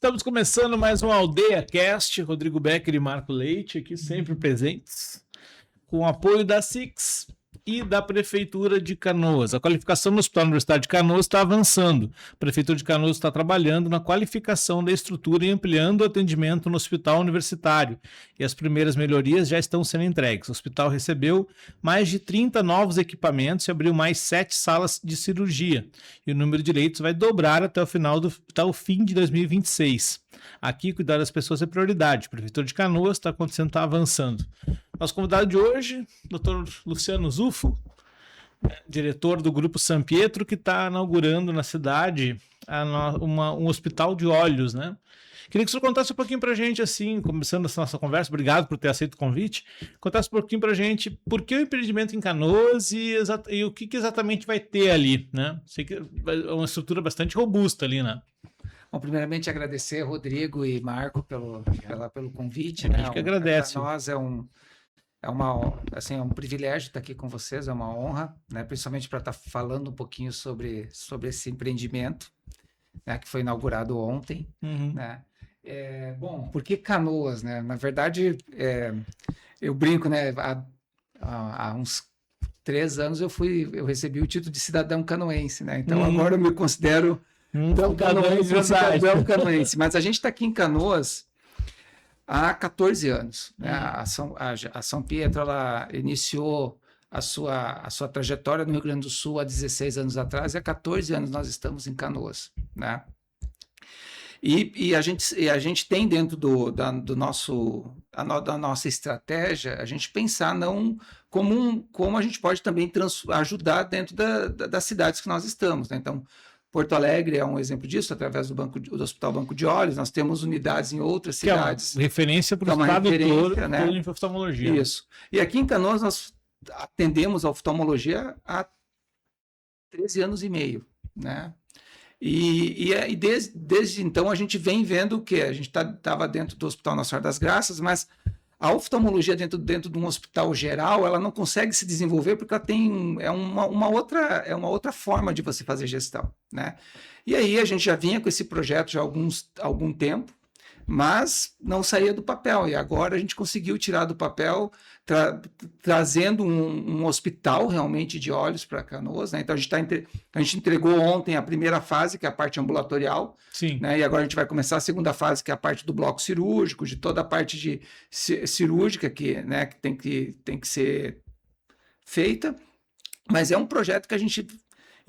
Estamos começando mais um Aldeia Cast, Rodrigo Becker e Marco Leite aqui sempre presentes, com o apoio da SIX e da Prefeitura de Canoas. A qualificação no Hospital Universitário de Canoas está avançando. A Prefeitura de Canoas está trabalhando na qualificação da estrutura e ampliando o atendimento no Hospital Universitário. E as primeiras melhorias já estão sendo entregues. O hospital recebeu mais de 30 novos equipamentos e abriu mais 7 salas de cirurgia. E o número de leitos vai dobrar até o fim de 2026. Aqui, cuidar das pessoas é prioridade. A Prefeitura de Canoas está avançando. Nosso convidado de hoje, Dr. Luciano Zufo, diretor do Grupo San Pietro, que está inaugurando na cidade um hospital de olhos, né? Queria que você contasse um pouquinho para a gente, assim, começando essa nossa conversa, obrigado por ter aceito o convite, contasse um pouquinho para a gente por que o empreendimento em Canoas e o que exatamente vai ter ali, né? Sei que é uma estrutura bastante robusta ali, né? Bom, primeiramente agradecer, Rodrigo e Marco, pelo convite. Né? A gente que agradece. Para nós é um privilégio estar aqui com vocês, é uma honra, né? Principalmente para estar falando um pouquinho sobre esse empreendimento, né? Que foi inaugurado ontem. Né? Bom, por que Canoas? Né? Na verdade, eu brinco, né? Há uns 3 anos eu recebi o título de cidadão canoense, né? Então agora eu me considero cidadão canoense. Mas a gente está aqui em Canoas há 14 anos. Né? A São Pietro ela iniciou a sua trajetória no Rio Grande do Sul há 16 anos atrás, e há 14 anos nós estamos em Canoas. Né? E a gente tem dentro da nossa estratégia, a gente pensar não como a gente pode também ajudar dentro das cidades que nós estamos. Né? Então, Porto Alegre é um exemplo disso, através do Hospital Banco de Olhos. Nós temos unidades em outras cidades. Que é uma referência para o estado todo, né? Em oftalmologia. Isso. E aqui em Canoas nós atendemos a oftalmologia há 13 anos e meio. Né? E desde então a gente vem vendo que a gente estava dentro do Hospital Nossa Senhora das Graças, mas a oftalmologia dentro de um hospital geral, ela não consegue se desenvolver porque ela tem uma outra forma de você fazer gestão, né? E aí a gente já vinha com esse projeto já há algum tempo, mas não saía do papel. E agora a gente conseguiu tirar do papel, trazendo um hospital realmente de olhos para Canoas. Né? Então a gente entregou ontem a primeira fase, que é a parte ambulatorial. Sim. Né? E agora a gente vai começar a segunda fase, que é a parte do bloco cirúrgico, de toda a parte de cirúrgica né, que tem que ser feita. Mas é um projeto que a gente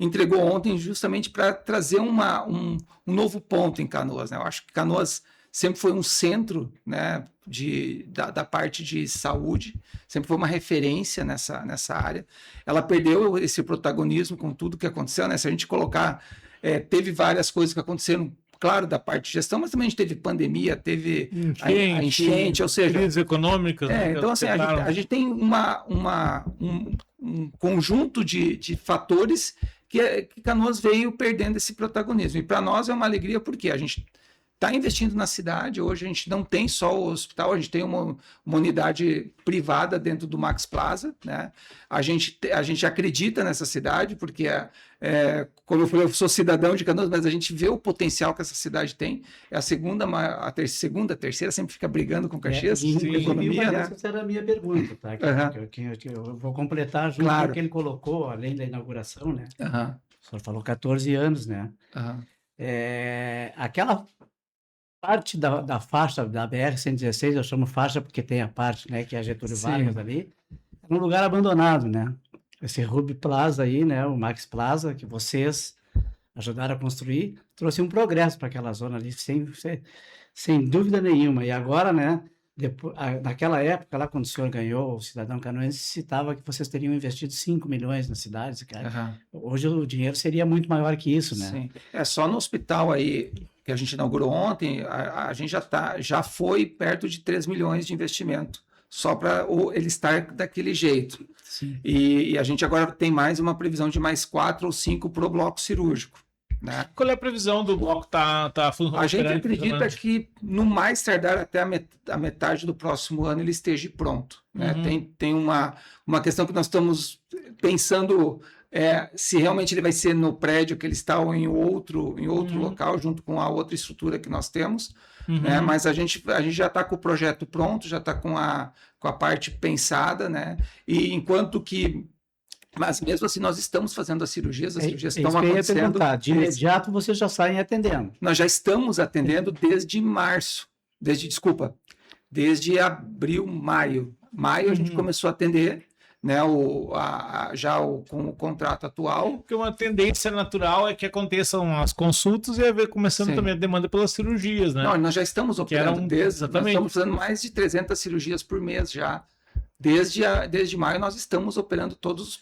entregou ontem justamente para trazer um novo ponto em Canoas. Né? Eu acho que Canoas sempre foi um centro, né, da parte de saúde, sempre foi uma referência nessa área. Ela perdeu esse protagonismo com tudo que aconteceu. Né? Se a gente colocar, teve várias coisas que aconteceram, claro, da parte de gestão, mas também a gente teve pandemia, teve a enchente, ou seja... crises econômicas. Então, assim, a gente tem um conjunto de fatores que Canoas veio perdendo esse protagonismo. E para nós é uma alegria porque a gente está investindo na cidade. Hoje a gente não tem só o hospital, a gente tem uma unidade privada dentro do Max Plaza. Né? A gente acredita nessa cidade, porque, como eu falei, eu sou cidadão de Canoas, mas a gente vê o potencial que essa cidade tem. É a terceira, sempre fica brigando com Caxias. Com economia, né? Essa era a minha pergunta, tá? Eu vou completar junto com o que ele colocou, além da inauguração, né? O senhor falou 14 anos, né? Aquela parte da faixa da BR-116, eu chamo faixa porque tem a parte, né, que é a Getúlio Vargas ali, é um lugar abandonado, né? Esse Ruby Plaza aí, né, o Max Plaza, que vocês ajudaram a construir, trouxe um progresso para aquela zona ali, sem dúvida nenhuma. E agora, né, naquela época, lá quando o senhor ganhou o Cidadão Canoense, citava que vocês teriam investido 5 milhões na cidade. Cara. Hoje o dinheiro seria muito maior que isso, né? Sim. Só no hospital aí, que a gente inaugurou ontem, a gente já foi perto de 3 milhões de investimento, só para ele estar daquele jeito. Sim. E a gente agora tem mais uma previsão de mais 4 ou 5 para o bloco cirúrgico. Né? Qual é a previsão do bloco tá funcionando? A gente acredita que no mais tardar até a metade do próximo ano ele esteja pronto. Né? Tem uma questão que nós estamos pensando se realmente ele vai ser no prédio que ele está ou em outro local, junto com a outra estrutura que nós temos, né? Mas a gente já está com o projeto pronto, já está com a parte pensada, né? E enquanto que... Mas mesmo assim, nós estamos fazendo as cirurgias estão acontecendo. De imediato vocês já saem atendendo. Nós já estamos atendendo desde março, desde abril, maio. Maio a gente começou a atender, né, com o contrato atual. Porque uma tendência natural é que aconteçam as consultas e começando também a demanda pelas cirurgias, né? Não, nós já estamos operando nós estamos fazendo mais de 300 cirurgias por mês já. Desde maio nós estamos operando todos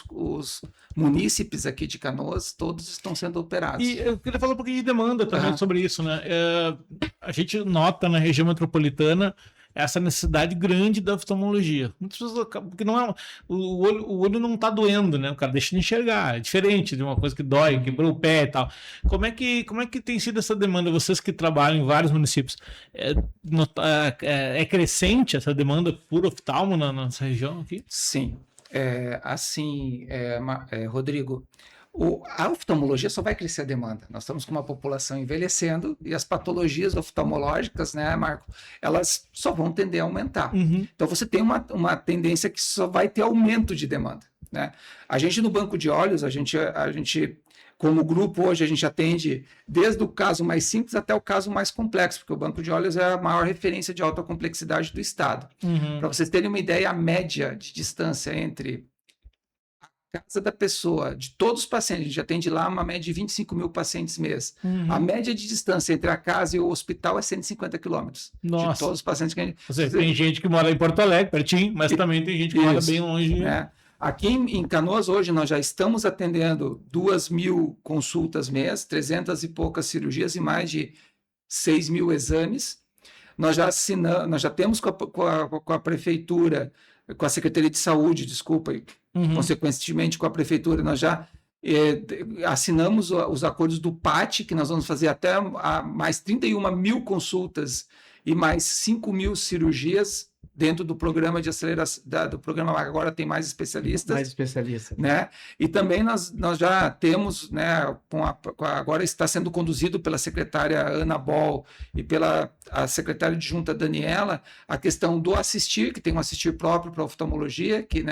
os munícipes aqui de Canoas, todos estão sendo operados. E eu queria falar um pouquinho de demanda também sobre isso, né? A gente nota na região metropolitana essa necessidade grande da oftalmologia. Muitas pessoas, porque não é, o olho não está doendo, né? O cara deixa de enxergar. É diferente de uma coisa que dói, quebrou o pé e tal. Como é que tem sido essa demanda? Vocês que trabalham em vários municípios, é crescente essa demanda por oftalmo na nossa região aqui? Sim. Rodrigo, a oftalmologia só vai crescer a demanda. Nós estamos com uma população envelhecendo e as patologias oftalmológicas, né, Marco, elas só vão tender a aumentar. Então você tem uma tendência que só vai ter aumento de demanda, né? A gente no banco de olhos, a gente como grupo hoje, a gente atende desde o caso mais simples até o caso mais complexo, porque o banco de olhos é a maior referência de alta complexidade do estado. Para vocês terem uma ideia, a média de distância entre casa da pessoa, de todos os pacientes, a gente atende lá uma média de 25 mil pacientes mês. A média de distância entre a casa e o hospital é 150 quilômetros. De todos os pacientes que a gente... Tem gente que mora em Porto Alegre, pertinho, mas também tem gente que mora bem longe. Né? Aqui em Canoas, hoje, nós já estamos atendendo 2.000 consultas mês, 300 e poucas cirurgias e mais de 6.000 exames. Nós já temos com a prefeitura, com a Secretaria de Saúde, consequentemente com a prefeitura, nós já assinamos os acordos do PAT, que nós vamos fazer até mais 31 mil consultas e mais 5.000 cirurgias dentro do programa de aceleração, do programa agora tem mais especialistas. Mais especialistas. Né? E também nós já temos, né, agora está sendo conduzido pela secretária Ana Boll e pela a secretária adjunta Daniela, a questão do assistir, que tem um assistir próprio para oftalmologia, que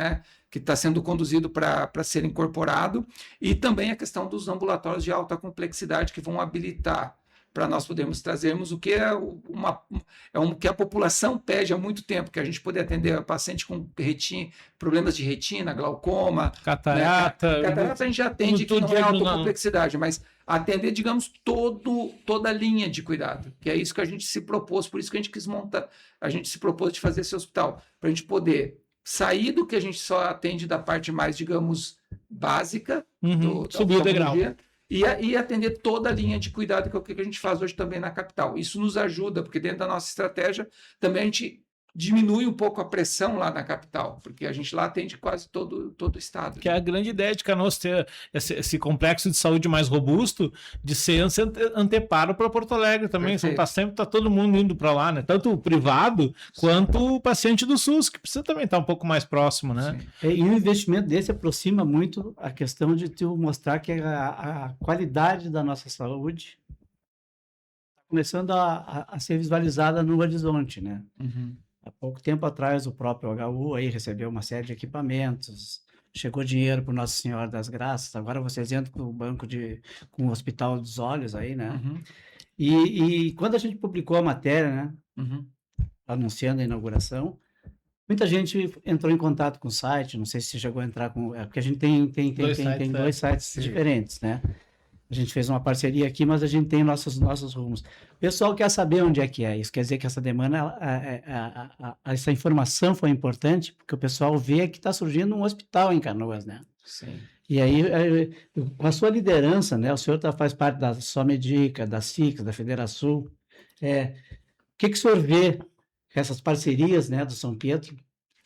está sendo conduzido para ser incorporado, e também a questão dos ambulatórios de alta complexidade, que vão habilitar para nós podermos trazermos o que que a população pede há muito tempo, que a gente poder atender paciente com problemas de retina, glaucoma, catarata. Né? Catarata a gente já atende, que não é alta complexidade, mas atender, digamos, toda a linha de cuidado, que é isso que a gente se propôs, por isso que a gente quis montar, a gente se propôs de fazer esse hospital, para a gente poder sair do que a gente só atende da parte mais, digamos, básica, subir o degrau. E atender toda a linha de cuidado, que é o que a gente faz hoje também na capital. Isso nos ajuda, porque dentro da nossa estratégia também a gente diminui um pouco a pressão lá na capital, porque a gente lá atende quase todo o estado. Que é a grande ideia de Canoas ter esse complexo de saúde mais robusto, de ser anteparo para Porto Alegre também. Tá todo mundo indo para lá, né? Tanto o privado quanto o paciente do SUS, que precisa também estar um pouco mais próximo, né? E um investimento desse aproxima muito a questão de tu mostrar que a qualidade da nossa saúde está começando a ser visualizada no horizonte, né? Há pouco tempo atrás, o próprio HU aí recebeu uma série de equipamentos, chegou dinheiro para o Nossa Senhora das Graças, agora vocês entram com o com o Hospital dos Olhos aí, né? E quando a gente publicou a matéria, né, anunciando a inauguração, muita gente entrou em contato com o site, não sei se chegou a entrar porque a gente tem dois sites diferentes, né? A gente fez uma parceria aqui, mas a gente tem nossos rumos. O pessoal quer saber onde é que é. Isso quer dizer que essa demanda, essa informação foi importante, porque o pessoal vê que está surgindo um hospital em Canoas, né? Sim. E aí, com a sua liderança, né? O senhor faz parte da Somedica, da SICS, da Federação. O que o senhor vê essas parcerias, né, do São Pedro,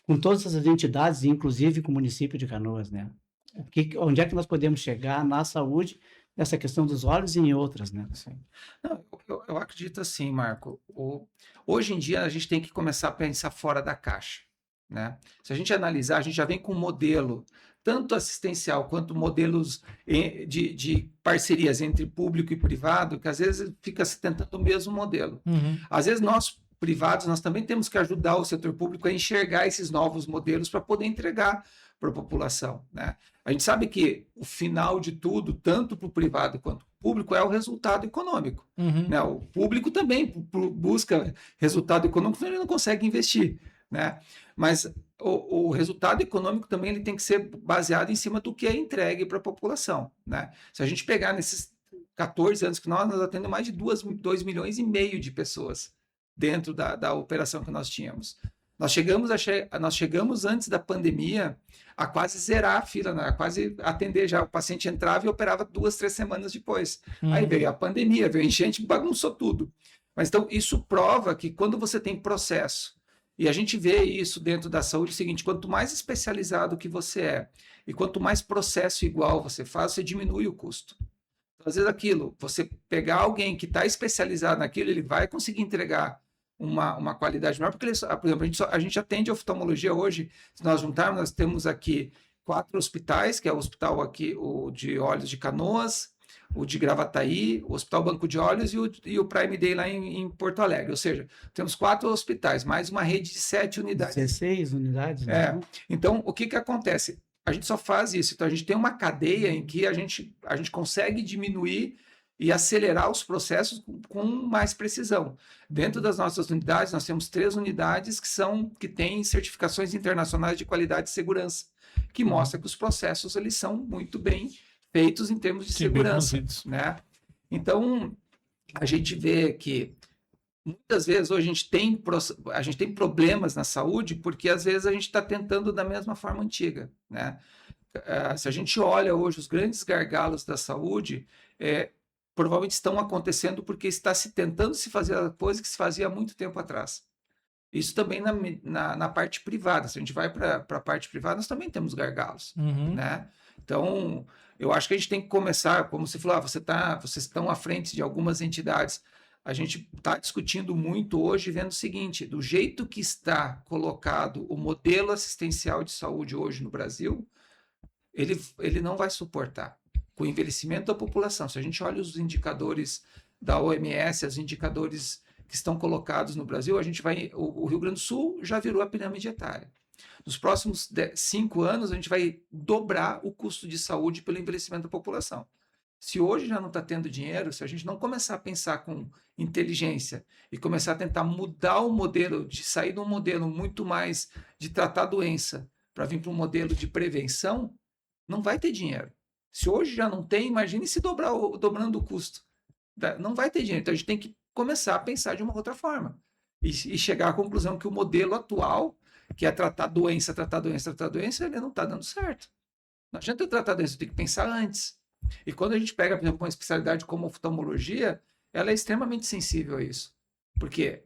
com todas essas entidades, inclusive com o município de Canoas, né? Onde é que nós podemos chegar na saúde, nessa questão dos olhos e em outras, né? Não, eu acredito assim, Marco. Hoje em dia a gente tem que começar a pensar fora da caixa, né? Se a gente analisar, a gente já vem com um modelo tanto assistencial quanto modelos de parcerias entre público e privado, que às vezes fica se tentando o mesmo modelo. Às vezes nós, privados, nós também temos que ajudar o setor público a enxergar esses novos modelos para poder entregar para a população, né? A gente sabe que o final de tudo, tanto para o privado quanto para o público, é o resultado econômico, né? O público também busca resultado econômico, senão ele não consegue investir, né? Mas o resultado econômico também ele tem que ser baseado em cima do que é entregue para a população, né? Se a gente pegar nesses 14 anos que nós atendemos mais de 2,5 milhões de pessoas dentro da operação que nós tínhamos. Nós chegamos antes da pandemia a quase zerar a fila, né? A quase atender já. O paciente entrava e operava 2, 3 semanas depois. Aí veio a pandemia, veio a enchente, bagunçou tudo. Mas então isso prova que quando você tem processo, e a gente vê isso dentro da saúde, é o seguinte, quanto mais especializado que você é, e quanto mais processo igual você faz, você diminui o custo. Então, às vezes aquilo, você pegar alguém que está especializado naquilo, ele vai conseguir entregar uma qualidade maior, porque, por exemplo, a gente atende oftalmologia hoje, se nós juntarmos, nós temos aqui 4 hospitais, que é o hospital aqui, o de Olhos de Canoas, o de Gravataí, o Hospital Banco de Olhos e o Prime Day lá em Porto Alegre. Ou seja, temos 4 hospitais, mais uma rede de 7 unidades. 16 unidades, né? Então, o que acontece? A gente só faz isso. Então, a gente tem uma cadeia em que a gente consegue diminuir e acelerar os processos com mais precisão. Dentro das nossas unidades, nós temos 3 unidades que têm certificações internacionais de qualidade e segurança, que mostra que os processos eles são muito bem feitos em termos de segurança, né? Então, a gente vê que muitas vezes hoje a gente tem problemas na saúde porque às vezes a gente está tentando da mesma forma antiga, né? Se a gente olha hoje os grandes gargalos da saúde, provavelmente estão acontecendo porque está se tentando se fazer a coisa que se fazia há muito tempo atrás. Isso também na parte privada. Se a gente vai para a parte privada, nós também temos gargalos, né? Então, eu acho que a gente tem que começar, como você falou, vocês estão à frente de algumas entidades. A gente está discutindo muito hoje, vendo o seguinte, do jeito que está colocado o modelo assistencial de saúde hoje no Brasil, ele não vai suportar. Com o envelhecimento da população, se a gente olha os indicadores da OMS, os indicadores que estão colocados no Brasil, o Rio Grande do Sul já virou a pirâmide etária. Nos próximos 5 anos, a gente vai dobrar o custo de saúde pelo envelhecimento da população. Se hoje já não está tendo dinheiro, se a gente não começar a pensar com inteligência e começar a tentar mudar o modelo, de sair de um modelo muito mais de tratar a doença para vir para um modelo de prevenção, não vai ter dinheiro. Se hoje já não tem, imagine se dobrando o custo. Não vai ter dinheiro. Então, a gente tem que começar a pensar de uma outra forma. E chegar à conclusão que o modelo atual, que é tratar doença, ele não está dando certo. Não adianta tratar doença, tem que pensar antes. E quando a gente pega, por exemplo, uma especialidade como oftalmologia, ela é extremamente sensível a isso. Porque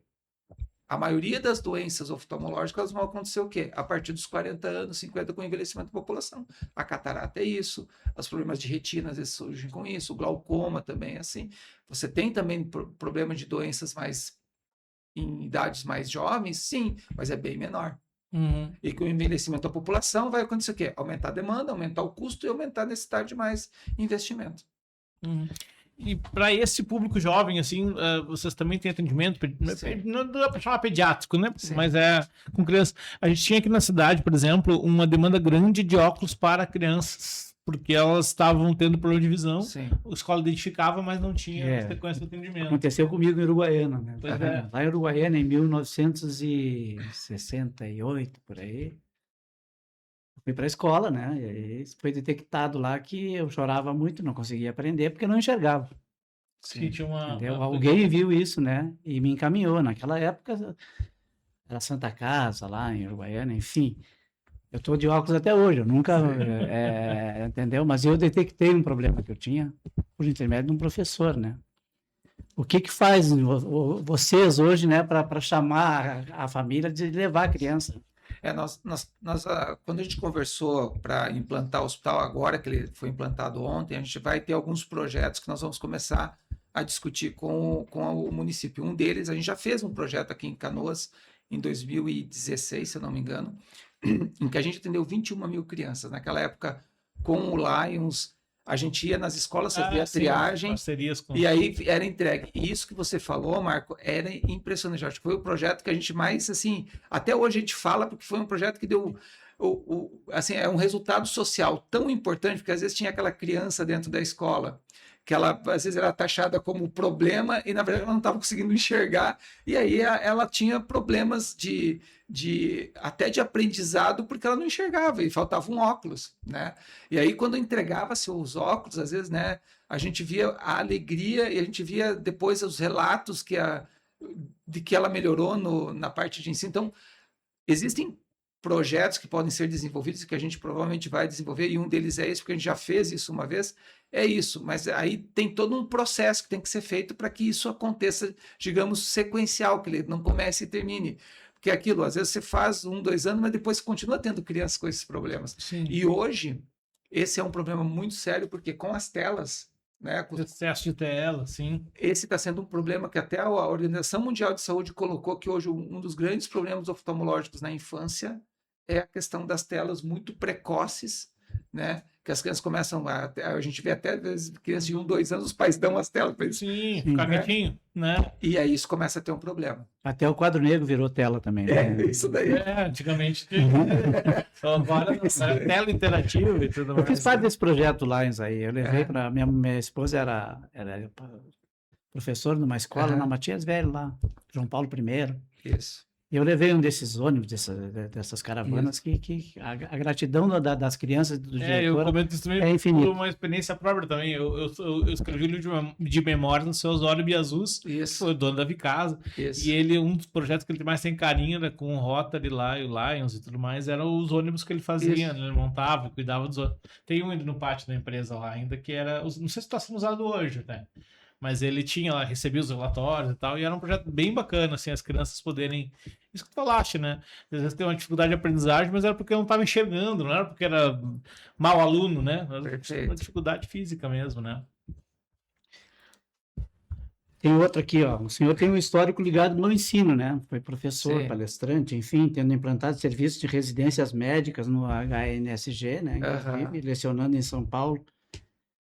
a maioria das doenças oftalmológicas vão acontecer o quê? A partir dos 40 anos, 50, com o envelhecimento da população. A catarata é isso, os problemas de retina às vezes surgem com isso, o glaucoma também é assim. Você tem também problemas de doenças em idades mais jovens, sim, mas é bem menor. E com o envelhecimento da população vai acontecer o quê? Aumentar a demanda, aumentar o custo e aumentar a necessidade de mais investimento. E para esse público jovem, assim, vocês também têm atendimento, não dá para chamar pediátrico, né? Sim. Mas é com crianças. A gente tinha aqui na cidade, por exemplo, uma demanda grande de óculos para crianças, porque elas estavam tendo problema de visão. Sim. A escola identificava, mas não tinha sequência de atendimento. Aconteceu comigo em Uruguaiana, né? Pois é. Lá em Uruguaiana, em 1968, por aí. Fui para a escola, né? E aí foi detectado lá que eu chorava muito, não conseguia aprender porque não enxergava. Sim, tinha Entendeu? Alguém viu isso, né? E me encaminhou. Naquela época era Santa Casa lá em Uruguaiana, enfim. Eu estou de óculos até hoje, eu nunca, entendeu? Mas eu detectei um problema que eu tinha por intermédio de um professor, né? O que faz vocês hoje, né, para chamar a família de levar a criança? Quando a gente conversou para implantar o hospital agora, que ele foi implantado ontem, a gente vai ter alguns projetos que nós vamos começar a discutir com o município. Um deles, a gente já fez um projeto aqui em Canoas, em 2016, se eu não me engano, em que a gente atendeu 21 mil crianças. Naquela época, com o Lions, a gente ia nas escolas fazer a triagem e aí era entregue. E isso que você falou, Marco, era impressionante. Acho que foi o projeto que a gente mais, assim, até hoje a gente fala, porque foi um projeto que deu... assim, é um resultado social tão importante, porque às vezes tinha aquela criança dentro da escola que ela às vezes era taxada como problema e na verdade ela não estava conseguindo enxergar e aí ela tinha problemas até de aprendizado porque ela não enxergava e faltava um óculos, né? E aí quando entregava-se os óculos, às vezes, né, a gente via a alegria e a gente via depois os relatos de que ela melhorou na parte de ensino. Então, existem projetos que podem ser desenvolvidos e que a gente provavelmente vai desenvolver, e um deles é esse, porque a gente já fez isso uma vez, é isso, mas aí tem todo um processo que tem que ser feito para que isso aconteça, digamos, sequencial, que ele não comece e termine. Porque aquilo, às vezes você faz 1, 2 anos, mas depois você continua tendo crianças com esses problemas. Sim. E hoje, esse é um problema muito sério, porque com as telas, né, com o excesso de tela, sim. Esse está sendo um problema que até a Organização Mundial de Saúde colocou que hoje um dos grandes problemas oftalmológicos na infância é a questão das telas muito precoces, né? Que as crianças começam a gente vê até às vezes crianças de 1, 2 anos, os pais dão as telas para eles. Sim, ficar quietinho, né? E aí isso começa a ter um problema. Até o quadro negro virou tela também. Né? Isso daí. Antigamente só agora era tela interativa e tudo mais. Eu fiz parte desse projeto Lions aí. Eu levei para minha esposa era professora numa escola na Matias Velho lá, João Paulo I. Isso. E eu levei um desses ônibus, dessas caravanas, que a gratidão das crianças do diretor eu comento isso também por uma experiência própria também. Eu escrevi um livro de memórias do seu Osório Biazus, que foi o dono da Vicasa. E ele, um dos projetos que ele mais tem carinho, né, com o Rotary lá, e o Lions e tudo mais, eram os ônibus que ele fazia, né, ele montava, cuidava dos ônibus. Tem um ainda no pátio da empresa lá ainda, que era, não sei se está sendo usado hoje, né? Mas ele tinha lá, recebia os relatórios e tal, e era um projeto bem bacana, assim, as crianças poderem... Isso que tu falaste, né? Às vezes tem uma dificuldade de aprendizagem, mas era porque não estava enxergando, não era porque era mau aluno, né? Era uma dificuldade física mesmo, né? Tem outro aqui, ó. O senhor tem um histórico ligado no ensino, né? Foi professor, palestrante, enfim, tendo implantado serviços de residências médicas no HNSG, né? Inclusive, lecionando em São Paulo.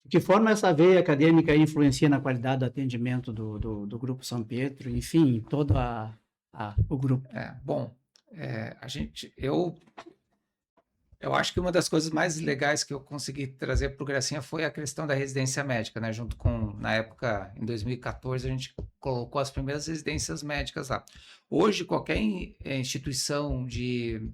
De que forma essa veia acadêmica influencia na qualidade do atendimento do Grupo São Pedro, enfim, todo o grupo? Eu acho que uma das coisas mais legais que eu consegui trazer para o Gracinha foi a questão da residência médica, né? Junto com, na época, em 2014, a gente colocou as primeiras residências médicas lá. Hoje, qualquer instituição que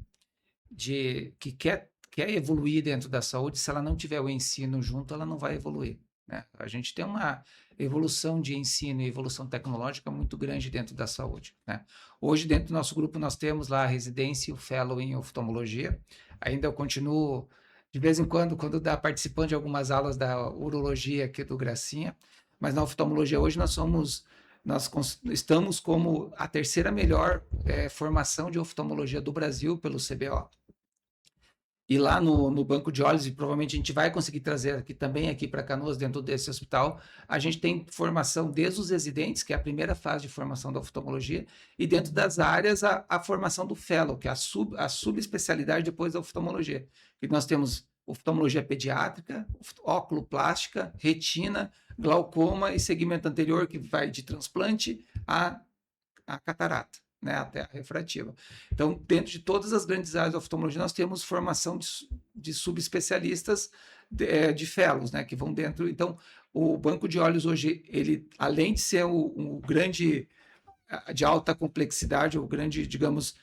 quer evoluir dentro da saúde, se ela não tiver o ensino junto, ela não vai evoluir, né? A gente tem uma evolução de ensino e evolução tecnológica muito grande dentro da saúde, né? Hoje, dentro do nosso grupo, nós temos lá a residência e o fellow em oftalmologia. Ainda eu continuo, de vez em quando dá, participando de algumas aulas da urologia aqui do Gracinha, mas na oftalmologia hoje nós estamos como a terceira melhor formação de oftalmologia do Brasil pelo CBO. E lá no banco de olhos, e provavelmente a gente vai conseguir trazer aqui para Canoas, dentro desse hospital, a gente tem formação desde os residentes, que é a primeira fase de formação da oftalmologia, e dentro das áreas a formação do fellow, que é a subespecialidade depois da oftalmologia. E nós temos oftalmologia pediátrica, oculoplástica, retina, glaucoma e segmento anterior, que vai de transplante a catarata, né, até a refrativa. Então, dentro de todas as grandes áreas da oftalmologia, nós temos formação de subespecialistas de fellows, né, que vão dentro. Então, o banco de olhos hoje, ele, além de ser o grande, de alta complexidade, o grande, digamos,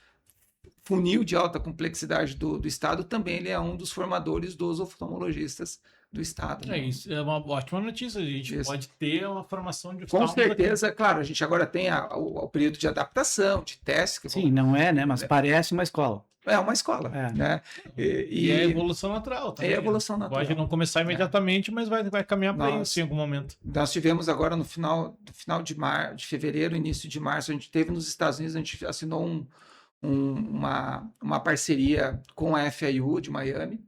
funil de alta complexidade do Estado, também ele é um dos formadores dos oftalmologistas do Estado. Né? Isso é uma ótima notícia, a gente pode ter uma formação de com certeza, aqui. Claro, a gente agora tem o período de adaptação, de teste. Sim, não é, né? Mas parece uma escola. É uma escola, né? E é evolução natural também. É evolução natural. Pode não começar imediatamente, mas vai caminhar para isso em algum momento. Nós tivemos agora no final de fevereiro, início de março, a gente teve nos Estados Unidos, a gente assinou uma parceria com a FIU de Miami,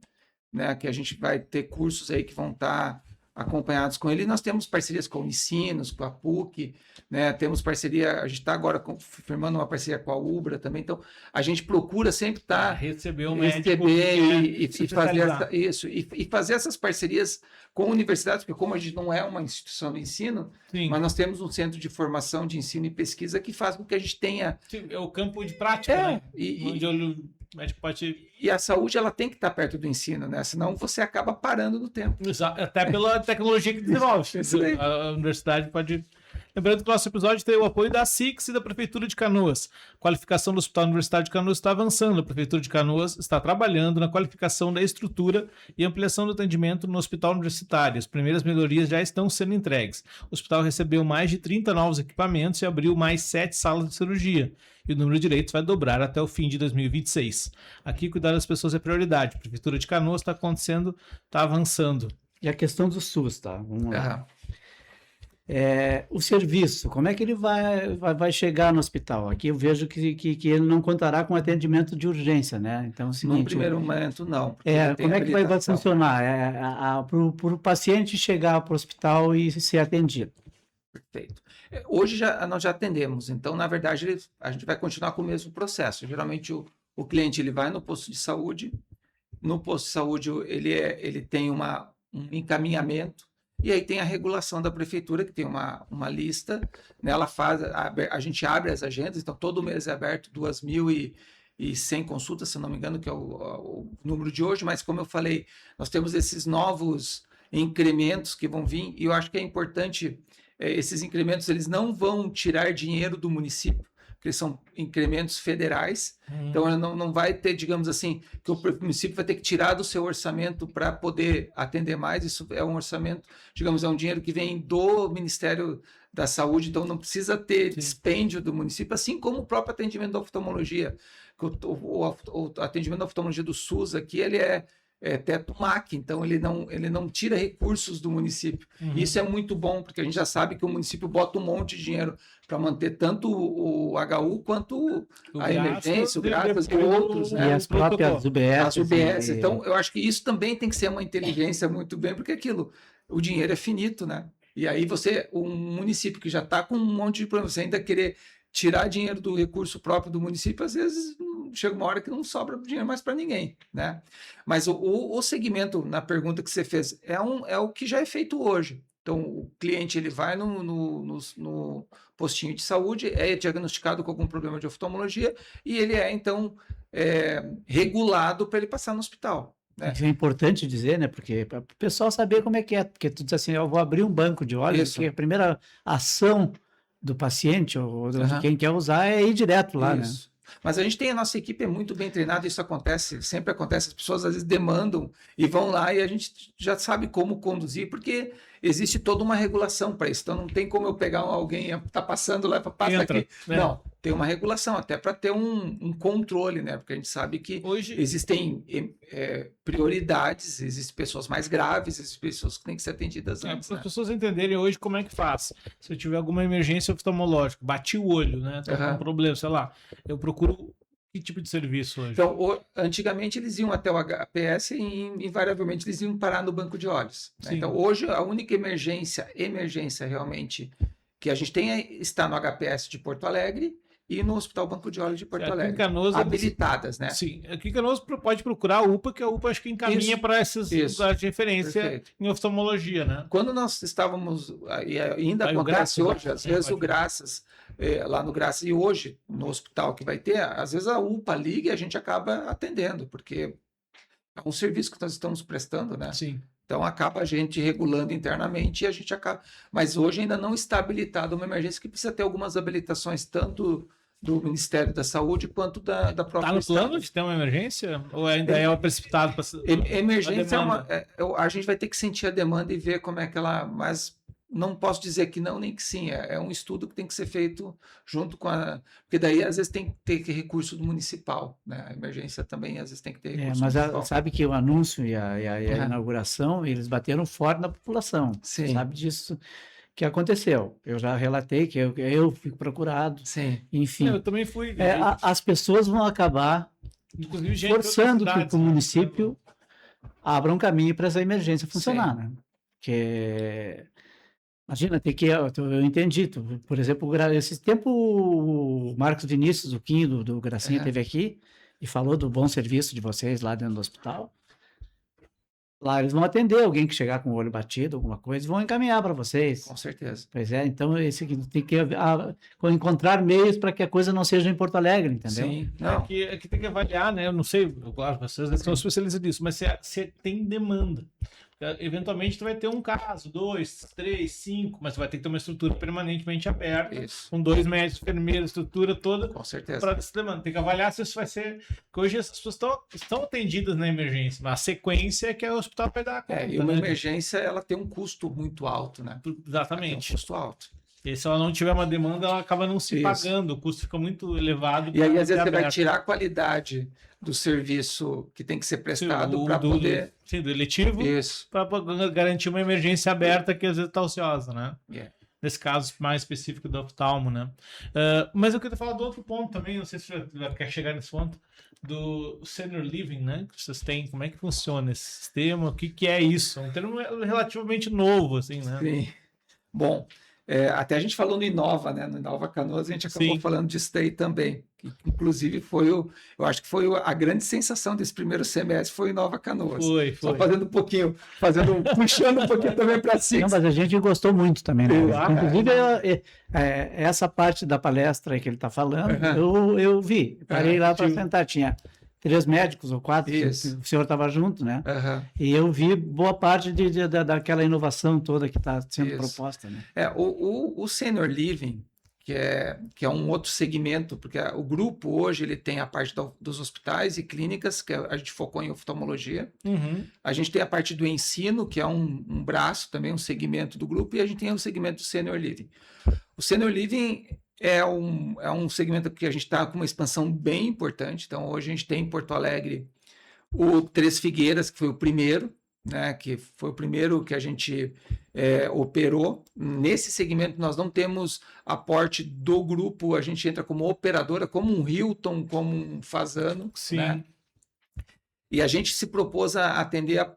né, que a gente vai ter cursos aí que vão estar acompanhados com ele. E nós temos parcerias com o Unicinos, com a PUC, né? Temos parceria, a gente está agora firmando uma parceria com a Ubra também. Então, a gente procura sempre estar receber o médico e fazer fazer essas parcerias com universidades, porque como a gente não é uma instituição de ensino, Sim. mas nós temos um centro de formação de ensino e pesquisa que faz com que a gente tenha... Sim, é o campo de prática, né? Onde o médico pode... E a saúde, ela tem que estar perto do ensino, né? Senão você acaba parando no tempo. Exato. Até pela tecnologia que desenvolve. A universidade pode... Lembrando que o nosso episódio tem o apoio da SIX e da Prefeitura de Canoas. A qualificação do Hospital Universitário de Canoas está avançando. A Prefeitura de Canoas está trabalhando na qualificação da estrutura e ampliação do atendimento no Hospital Universitário. As primeiras melhorias já estão sendo entregues. O hospital recebeu mais de 30 novos equipamentos e abriu mais 7 salas de cirurgia. E o número de leitos vai dobrar até o fim de 2026. Aqui, cuidar das pessoas é prioridade. A Prefeitura de Canoas está acontecendo, está avançando. E a questão do SUS, tá? Vamos lá. O serviço, como é que ele vai chegar no hospital? Aqui eu vejo que ele não contará com atendimento de urgência, né? Então, é o seguinte, no primeiro momento, não. Como é que vai funcionar? Para o paciente chegar para o hospital e ser atendido. Perfeito. Hoje nós já atendemos, então, na verdade, a gente vai continuar com o mesmo processo. Geralmente, o cliente ele vai no posto de saúde, no posto de saúde ele tem um encaminhamento, e aí tem a regulação da prefeitura, que tem uma lista, né? A gente abre as agendas, então todo mês é aberto 2.100 consultas, se não me engano, que é o número de hoje, mas como eu falei, nós temos esses novos incrementos que vão vir, e eu acho que é importante, esses incrementos, eles não vão tirar dinheiro do município, porque eles são incrementos federais, então não vai ter, digamos assim, que o município vai ter que tirar do seu orçamento para poder atender mais. Isso é um orçamento, digamos, é um dinheiro que vem do Ministério da Saúde, então não precisa ter dispêndio do município, assim como o próprio atendimento da oftalmologia. O atendimento da oftalmologia do SUS aqui, ele é teto MAC, então ele não tira recursos do município. Isso é muito bom, porque a gente já sabe que o município bota um monte de dinheiro para manter tanto o HU quanto a emergência, o GRAFAS e outros. E as próprias UBS. As UBS. Então, eu acho que isso também tem que ser uma inteligência muito bem, porque o dinheiro é finito, né? E aí um município que já está com um monte de problema, você ainda querer tirar dinheiro do recurso próprio do município, às vezes chega uma hora que não sobra dinheiro mais para ninguém, né? Mas o segmento, na pergunta que você fez, é o que já é feito hoje. Então, o cliente ele vai no postinho de saúde, é diagnosticado com algum problema de oftalmologia e ele então regulado para ele passar no hospital. Né? Isso é importante dizer, né? Porque para o pessoal saber como é que é. Porque tu diz assim, eu vou abrir um banco de olhos, porque a primeira ação do paciente ou de quem quer usar é ir direto lá, né? Mas a nossa equipe é muito bem treinada, isso sempre acontece, as pessoas às vezes demandam e vão lá e a gente já sabe como conduzir, porque existe toda uma regulação para isso, então não tem como eu pegar alguém, tá passando lá, passa aqui. Não, tem uma regulação, até para ter um controle, né? Porque a gente sabe que hoje existem prioridades, existem pessoas mais graves, existem pessoas que têm que ser atendidas antes. Para as pessoas entenderem hoje como é que faz. Se eu tiver alguma emergência oftalmológica, bati o olho, né? Tô com um problema, sei lá, eu procuro que tipo de serviço hoje? Então, antigamente eles iam até o HPS e invariavelmente eles iam parar no banco de olhos. Né? Então, hoje a única emergência realmente que a gente tem está no HPS de Porto Alegre e no Hospital Banco de Olhos de Porto Alegre. Canoas, habilitadas, né? Sim. Aqui em Canoas pode procurar a UPA, que a UPA acho que encaminha para esses lugares de referência em oftalmologia, né? Quando nós estávamos, e ainda acontece hoje, às vezes o Graças, lá no Graças, e hoje no hospital que vai ter, às vezes a UPA liga e a gente acaba atendendo, porque é um serviço que nós estamos prestando, né? Sim. Então acaba a gente regulando internamente e a gente acaba. Mas hoje ainda não está habilitada uma emergência que precisa ter algumas habilitações, tanto do Ministério da Saúde quanto da própria. Está no plano de ter uma emergência? Ou ainda é precipitado para emergência a gente vai ter que sentir a demanda e ver como é que ela. Mas não posso dizer que não, nem que sim. É um estudo que tem que ser feito junto com a. Porque daí, às vezes, tem que ter recurso do municipal. Né? A emergência também, às vezes, tem que ter recurso municipal. Mas sabe que o anúncio e a inauguração, eles bateram forte na população. Sim. Você sabe disso que aconteceu. Eu já relatei que eu fico procurado. Sim. Enfim. Eu também fui. As pessoas vão acabar forçando que o município abra um caminho para essa emergência funcionar. Né? Porque, imagina, eu entendi, por exemplo, esse tempo o Marcos Vinícius, o Quinho do Gracinha, Aham. teve aqui e falou do bom serviço de vocês lá dentro do hospital. Lá eles vão atender alguém que chegar com o olho batido, alguma coisa, e vão encaminhar para vocês. Com certeza. Pois é, então esse aqui tem que encontrar meios para que a coisa não seja em Porto Alegre, entendeu? Sim, não. É que tem que avaliar, né? Eu não sei, claro, vocês são especialistas nisso, mas você tem demanda. Eventualmente, tu vai ter um caso, 2, 3, 5, mas tu vai ter que ter uma estrutura permanentemente aberta, Isso. com 2 médicos, enfermeiros, estrutura toda, Com certeza. para essa demanda. Tem que avaliar se isso vai ser. Porque hoje essas pessoas estão atendidas na emergência, mas a sequência é que o hospital vai dar conta. E uma né? emergência, ela tem um custo muito alto, né? Exatamente. Tem um custo alto. E se ela não tiver uma demanda, ela acaba não se Isso. pagando, o custo fica muito elevado. E aí, pra às vezes, ser você vai aberto. tirar a qualidade do serviço que tem que ser Sim, prestado para poder. do eletivo, Isso. para garantir uma emergência aberta que às vezes está ociosa, né? Yeah. Nesse caso mais específico do oftalmo, né? Mas eu queria falar do outro ponto também, não sei se você já quer chegar nesse ponto, do senior living, né? Que vocês têm, como é que funciona esse sistema, o que é isso? É um termo relativamente novo, assim, né? Sim. Bom, até a gente falou no Inova, né? No Inova Canoas, a gente acabou Sim. falando disso daí também. Que, inclusive, eu acho que foi a grande sensação desse primeiro semestre, foi o Inova Canoas. Foi. Só fazendo um pouquinho, puxando um pouquinho também para si. Não, mas a gente gostou muito também, né? Inclusive, é. essa parte da palestra que ele está falando, eu vi. Parei lá para sentar, tinha 3 médicos ou 4, Isso. o senhor estava junto, né? Uhum. E eu vi boa parte daquela inovação toda que está sendo Isso. proposta, né? O Senior Living, que é um outro segmento, porque o grupo hoje ele tem a parte dos hospitais e clínicas, que a gente focou em oftalmologia. Uhum. A gente tem a parte do ensino, que é um braço, também um segmento do grupo, e a gente tem o segmento do Senior Living. O Senior Living é um segmento que a gente está com uma expansão bem importante. Então, hoje a gente tem em Porto Alegre o Três Figueiras, que foi o primeiro, né, que foi o primeiro que a gente operou. Nesse segmento, nós não temos aporte do grupo, a gente entra como operadora, como um Hilton, como um Fasano. Sim. Né? E a gente se propôs a atender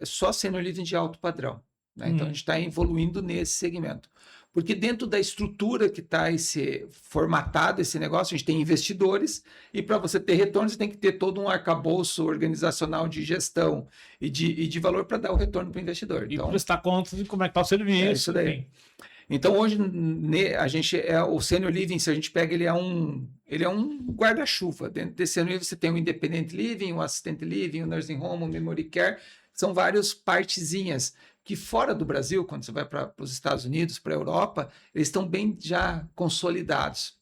só senior living de alto padrão. Né? Então, a gente está evoluindo nesse segmento. Porque dentro da estrutura que está formatado esse negócio, a gente tem investidores, e para você ter retorno, você tem que ter todo um arcabouço organizacional de gestão e de valor para dar o retorno para o investidor. E então, prestar conta de como é que está o serviço. É isso daí. Enfim. Então, hoje, a gente o Senior Living, se a gente pega, ele é um guarda-chuva. Dentro desse Senior Living, você tem o Independent Living, o Assistant Living, o Nursing Home, o Memory Care. São várias partezinhas que fora do Brasil, quando você vai para os Estados Unidos, para a Europa, eles estão bem já consolidados.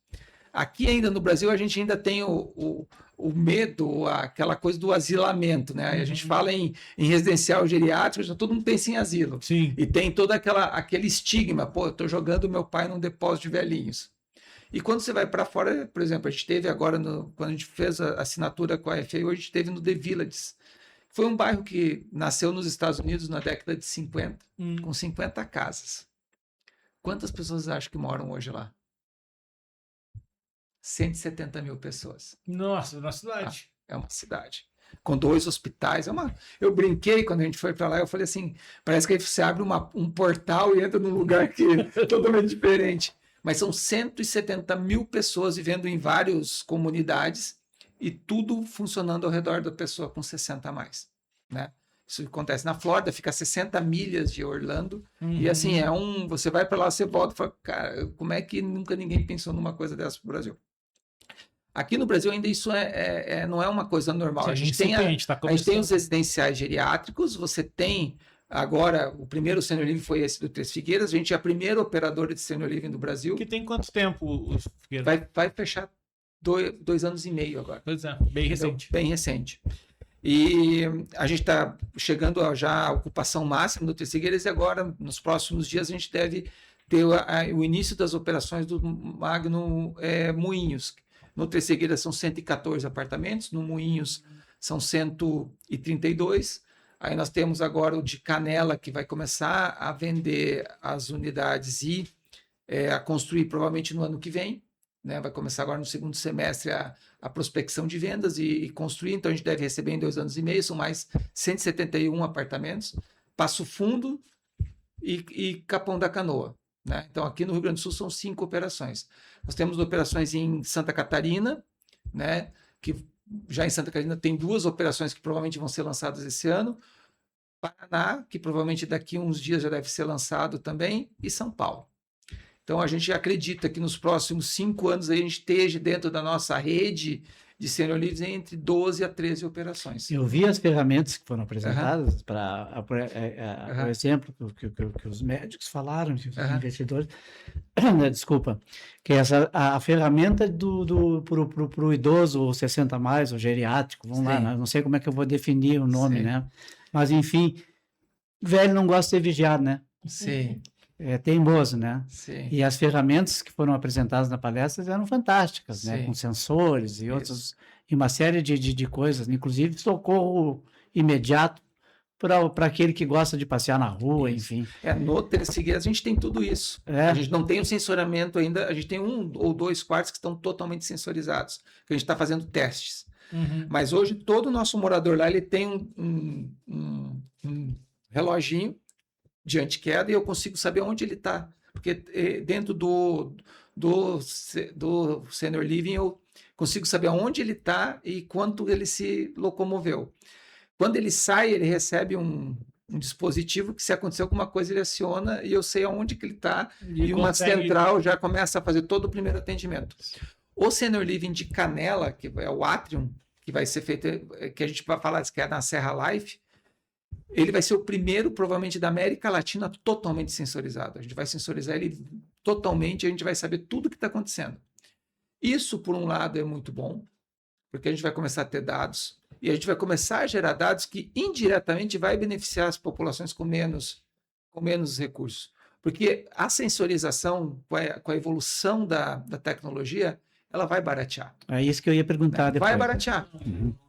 Aqui ainda no Brasil, a gente ainda tem o medo, aquela coisa do asilamento, né? A gente fala em residencial geriátrico, já todo mundo pensa em asilo. Sim. E tem todo aquele estigma, pô, eu estou jogando meu pai num depósito de velhinhos. E quando você vai para fora, por exemplo, a gente teve agora, quando a gente fez a assinatura com a FAO, a gente teve no The Villages. Foi um bairro que nasceu nos Estados Unidos na década de 50, com 50 casas. Quantas pessoas acham que moram hoje lá? 170 mil pessoas. Nossa, na cidade. É uma cidade. Com 2 hospitais. Eu brinquei quando a gente foi para lá, eu falei assim, parece que aí você abre um portal e entra num lugar que é totalmente diferente. Mas são 170 mil pessoas vivendo em várias comunidades e tudo funcionando ao redor da pessoa com 60 a mais, né? Isso acontece na Flórida, fica a 60 milhas de Orlando, e assim, você vai para lá, você volta e fala, cara, como é que nunca ninguém pensou numa coisa dessa pro Brasil? Aqui no Brasil ainda isso não é uma coisa normal. Sim, a gente tem os residenciais geriátricos, você tem agora, o primeiro Senior Living foi esse do Três Figueiras, a gente é a primeira operadora de Senior Living do Brasil. Que tem quanto tempo o Figueiras? Vai fechar 2 anos e meio agora. Pois é, bem recente. Bem recente. E a gente está chegando já à ocupação máxima do Três Figueiras e agora, nos próximos dias, a gente deve ter o início das operações do Magno Moinhos. No Três Figueiras são 114 apartamentos, no Moinhos são 132. Aí nós temos agora o de Canela, que vai começar a vender as unidades e a construir provavelmente no ano que vem. Né? Vai começar agora no segundo semestre a prospecção de vendas e construir. Então, a gente deve receber em 2 anos e meio, são mais 171 apartamentos. Passo Fundo, e Capão da Canoa, né? Então, aqui no Rio Grande do Sul são 5 operações. Nós temos operações em Santa Catarina, né? Que já em Santa Catarina tem 2 operações que provavelmente vão ser lançadas esse ano. Paraná, que provavelmente daqui a uns dias já deve ser lançado também, e São Paulo. Então, a gente acredita que nos próximos 5 anos a gente esteja dentro da nossa rede de senior livres entre 12 a 13 operações. Eu vi as ferramentas que foram apresentadas para, por exemplo, que os médicos falaram, que os investidores, desculpa, que a ferramenta para o idoso, ou 60 mais, ou geriátrico, vamos lá, não sei como é que eu vou definir o nome, né? Mas, enfim, velho não gosta de ser vigiado, né? Sim. É teimoso, né? Sim. E as ferramentas que foram apresentadas na palestra eram fantásticas, né? Com sensores e outros, e uma série de coisas, inclusive socorro imediato para aquele que gosta de passear na rua, enfim. No Três Figueiras a gente tem tudo isso. A gente não tem o sensoramento ainda, a gente tem 1 ou 2 quartos que estão totalmente sensorizados, que a gente está fazendo testes. Mas hoje todo o nosso morador lá ele tem um reloginho de anti-queda e eu consigo saber onde ele está. Porque dentro do Senior Living eu consigo saber onde ele está e quanto ele se locomoveu. Quando ele sai, ele recebe um dispositivo que, se acontecer alguma coisa, ele aciona e eu sei aonde que ele está e uma central já começa a fazer todo o primeiro atendimento. O Senior Living de Canela, que é o Atrium, que vai ser feito, que a gente vai falar que é na Serra Life, ele vai ser o primeiro, provavelmente, da América Latina totalmente sensorizado. A gente vai sensorizar ele totalmente, a gente vai saber tudo o que está acontecendo. Isso, por um lado, é muito bom, porque a gente vai começar a ter dados, e a gente vai começar a gerar dados que, indiretamente, vai beneficiar as populações com menos recursos. Porque a sensorização, com a evolução da tecnologia, ela vai baratear. É isso que eu ia perguntar depois. Vai baratear.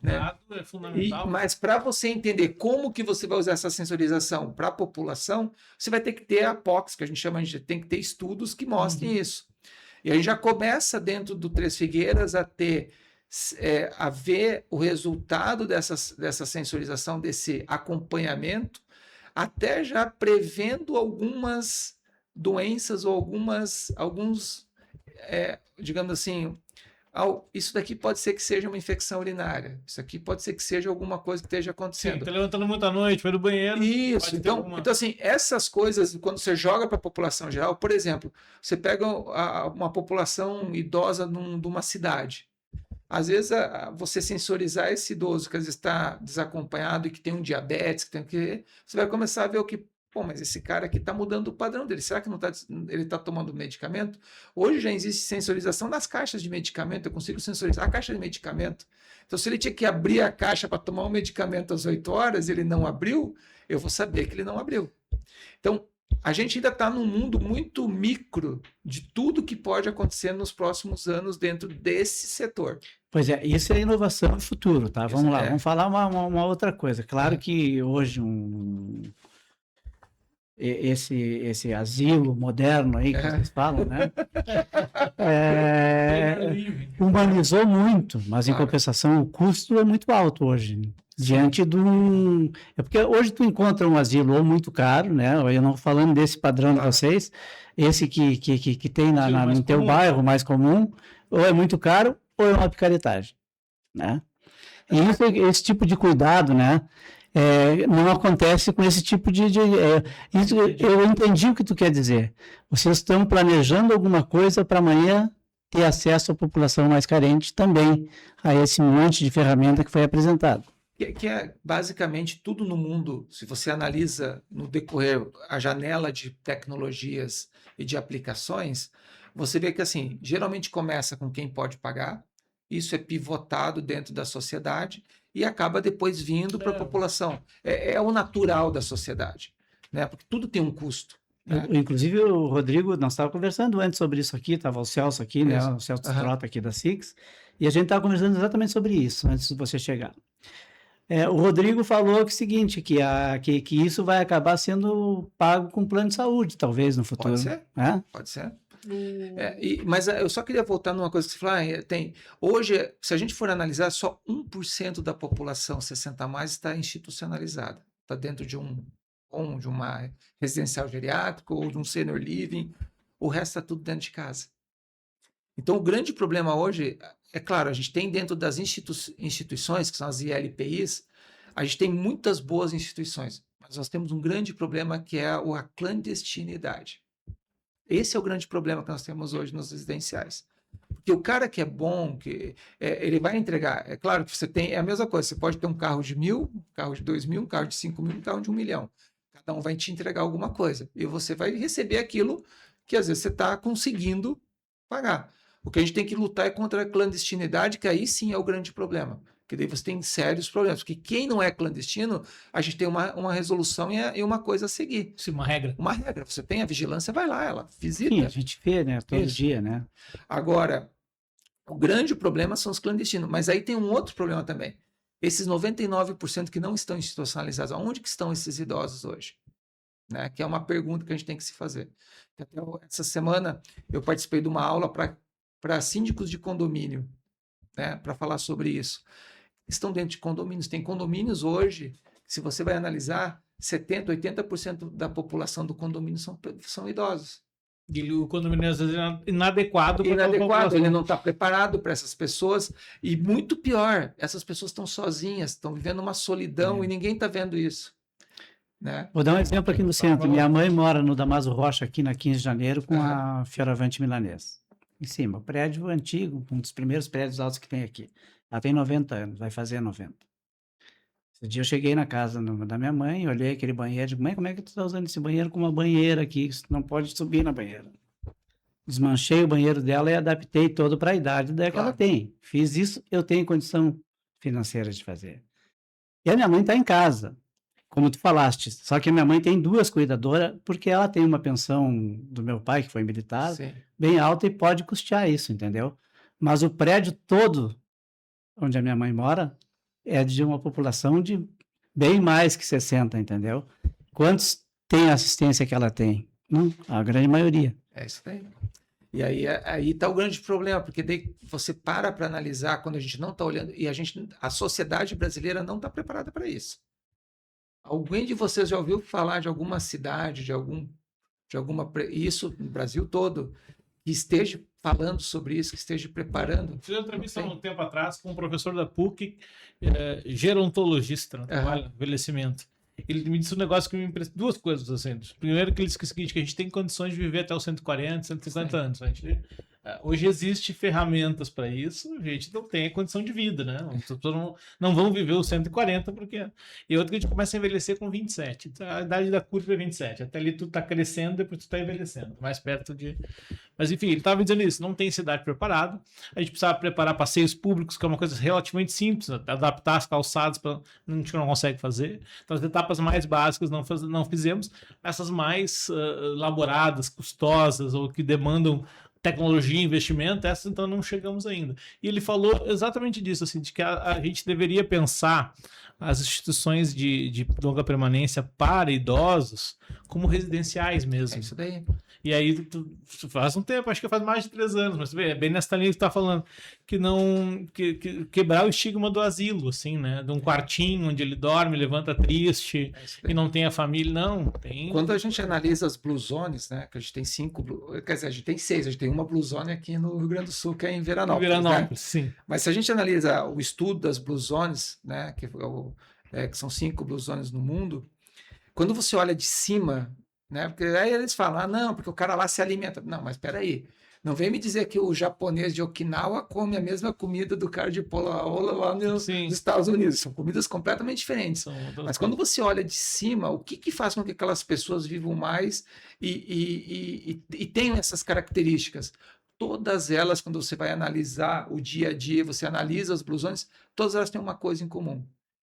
Né? É fundamental. Mas para você entender como que você vai usar essa sensorização para a população, você vai ter que ter a POCs, que a gente tem que ter estudos que mostrem isso. E a gente já começa dentro do Três Figueiras a ver o resultado dessa sensorização, desse acompanhamento, até já prevendo algumas doenças ou alguns digamos assim, isso daqui pode ser que seja uma infecção urinária, isso aqui pode ser que seja alguma coisa que esteja acontecendo. Tá levantando muita noite, foi no banheiro. Isso, então assim, essas coisas, quando você joga para a população geral, por exemplo, você pega uma população idosa de uma cidade, às vezes você sensorizar esse idoso que às vezes está desacompanhado e que tem um diabetes, você vai começar a ver o que mas esse cara aqui está mudando o padrão dele. Será que ele está tomando medicamento? Hoje já existe sensorização das caixas de medicamento. Eu consigo sensorizar a caixa de medicamento. Então, se ele tinha que abrir a caixa para tomar um medicamento às 8 horas, ele não abriu, eu vou saber que ele não abriu. Então, a gente ainda está num mundo muito micro de tudo que pode acontecer nos próximos anos dentro desse setor. Pois é, isso é inovação e futuro, tá? Vamos lá, vamos falar uma outra coisa. Claro que hoje esse asilo moderno aí que vocês falam, né? Humanizou muito, mas em compensação o custo é muito alto hoje. Diante É porque hoje tu encontra um asilo ou muito caro, né? Eu não falando desse padrão de vocês, esse que tem no teu bairro mais comum, ou é muito caro ou é uma picaretagem, né? E esse tipo de cuidado, né? Não acontece com esse tipo eu entendi o que tu quer dizer. Vocês estão planejando alguma coisa para amanhã ter acesso à população mais carente também, a esse monte de ferramenta que foi apresentado. Que é basicamente tudo no mundo, se você analisa no decorrer a janela de tecnologias e de aplicações, você vê que assim, geralmente começa com quem pode pagar, isso é pivotado dentro da sociedade, e acaba depois vindo para a população. É o natural da sociedade, né? Porque tudo tem um custo. Né? Inclusive, o Rodrigo, nós estávamos conversando antes sobre isso aqui, estava o Celso aqui, né? O Celso Trota aqui da Six, e a gente estava conversando exatamente sobre isso, antes de você chegar. O Rodrigo falou que é o seguinte, que isso vai acabar sendo pago com plano de saúde, talvez, no futuro. Pode ser, pode ser. Mas eu só queria voltar numa coisa que você falou, hoje, se a gente for analisar, só 1% da população 60 a mais está institucionalizada, está dentro de um ou de uma residencial geriátrica, ou de um senior living, o resto está tudo dentro de casa. Então, o grande problema hoje, é claro, a gente tem dentro das instituições, que são as ILPIs, a gente tem muitas boas instituições, mas nós temos um grande problema que é a clandestinidade. Esse é o grande problema que nós temos hoje nos residenciais. Porque o cara que é bom, ele vai entregar. É claro que você tem, é a mesma coisa, você pode ter um carro de 1.000, um carro de 2.000, um carro de 5.000, um carro de 1 milhão. Cada um vai te entregar alguma coisa. E você vai receber aquilo que às vezes você está conseguindo pagar. O que a gente tem que lutar é contra a clandestinidade, que aí sim é o grande problema. Porque daí você tem sérios problemas. Porque quem não é clandestino, a gente tem uma resolução e uma coisa a seguir. Sim, uma regra. Uma regra. Você tem a vigilância, vai lá, ela visita. Sim, a gente vê, né? Todo dia, né? Agora, o grande problema são os clandestinos. Mas aí tem um outro problema também. Esses 99% que não estão institucionalizados, onde que estão esses idosos hoje? Né? Que é uma pergunta que a gente tem que se fazer. Até essa semana eu participei de uma aula para síndicos de condomínio, né? Para falar sobre isso. Estão dentro de condomínios. Tem condomínios hoje, se você vai analisar, 70%, 80% da população do condomínio são idosos. E o condomínio às vezes é inadequado. Ele não está preparado para essas pessoas. E muito pior, essas pessoas estão sozinhas, estão vivendo uma solidão e ninguém está vendo isso. Né? Vou dar um exemplo aqui no centro. Minha mãe mora no Damaso Rocha, aqui na 15 de janeiro, com a Fioravante Milanês. Em cima, o prédio antigo, um dos primeiros prédios altos que tem aqui. Ela tem 90 anos, vai fazer 90. Esse dia eu cheguei na casa da minha mãe, olhei aquele banheiro, digo, mãe, como é que tu está usando esse banheiro com uma banheira aqui? Você não pode subir na banheira. Desmanchei o banheiro dela e adaptei todo para a idade que ela tem. Fiz isso, eu tenho condição financeira de fazer. E a minha mãe está em casa, como tu falaste. Só que a minha mãe tem 2 cuidadoras, porque ela tem uma pensão do meu pai, que foi militar, bem alta e pode custear isso, entendeu? Mas o prédio todo, onde a minha mãe mora, é de uma população de bem mais que 60, entendeu? Quantos têm a assistência que ela tem? A grande maioria. É isso aí. E aí está o grande problema, porque daí você para analisar quando a gente não está olhando, e a sociedade brasileira não está preparada para isso. Alguém de vocês já ouviu falar de alguma cidade, isso no Brasil todo, que esteja falando sobre isso, que esteja preparando? Fiz uma entrevista há um tempo atrás com um professor da PUC, gerontologista, no trabalho, envelhecimento. Ele me disse um negócio que me impressionou, 2 coisas assim. Primeiro, que ele disse o seguinte, que a gente tem condições de viver até os 140, 150 anos. A gente, hoje existem ferramentas para isso, a gente não tem a condição de vida, né? As pessoas não vão viver os 140, porque... E outro que a gente começa a envelhecer com 27. A idade da curva é 27. Até ali tu está crescendo, depois tu está envelhecendo. Mais perto de... Mas enfim, ele estava dizendo isso, não tem cidade preparada, a gente precisava preparar passeios públicos, que é uma coisa relativamente simples, adaptar as calçadas, a gente não consegue fazer. Então as etapas mais básicas não fizemos, essas mais elaboradas, custosas, ou que demandam tecnologia e investimento, essas então não chegamos ainda. E ele falou exatamente disso, assim, de que a gente deveria pensar as instituições de longa permanência para idosos como residenciais mesmo. É isso daí. E aí, faz um tempo, acho que faz mais de 3 anos, mas é bem nessa linha que tu tá falando, que quebrar o estigma do asilo, assim, né? De um quartinho onde ele dorme, levanta triste e não tem a família, não. Tem... Quando a gente analisa as Blue Zones, né? Que a gente tem 5, quer dizer, a gente tem 6, a gente tem uma Blue Zone aqui no Rio Grande do Sul, que é em Veranópolis. Veranópolis, né? Sim. Mas se a gente analisa o estudo das Blue Zones, né? Que são 5 Blue Zones no mundo, quando você olha de cima, né? Porque aí eles falam, não, porque o cara lá se alimenta. Não, mas espera aí. Não vem me dizer que o japonês de Okinawa come a mesma comida do cara de Polaola lá nos Estados Unidos. São comidas completamente diferentes. Mas quando você olha de cima, o que faz com que aquelas pessoas vivam mais e tenham essas características? Todas elas, quando você vai analisar o dia a dia, você analisa as blusões, todas elas têm uma coisa em comum,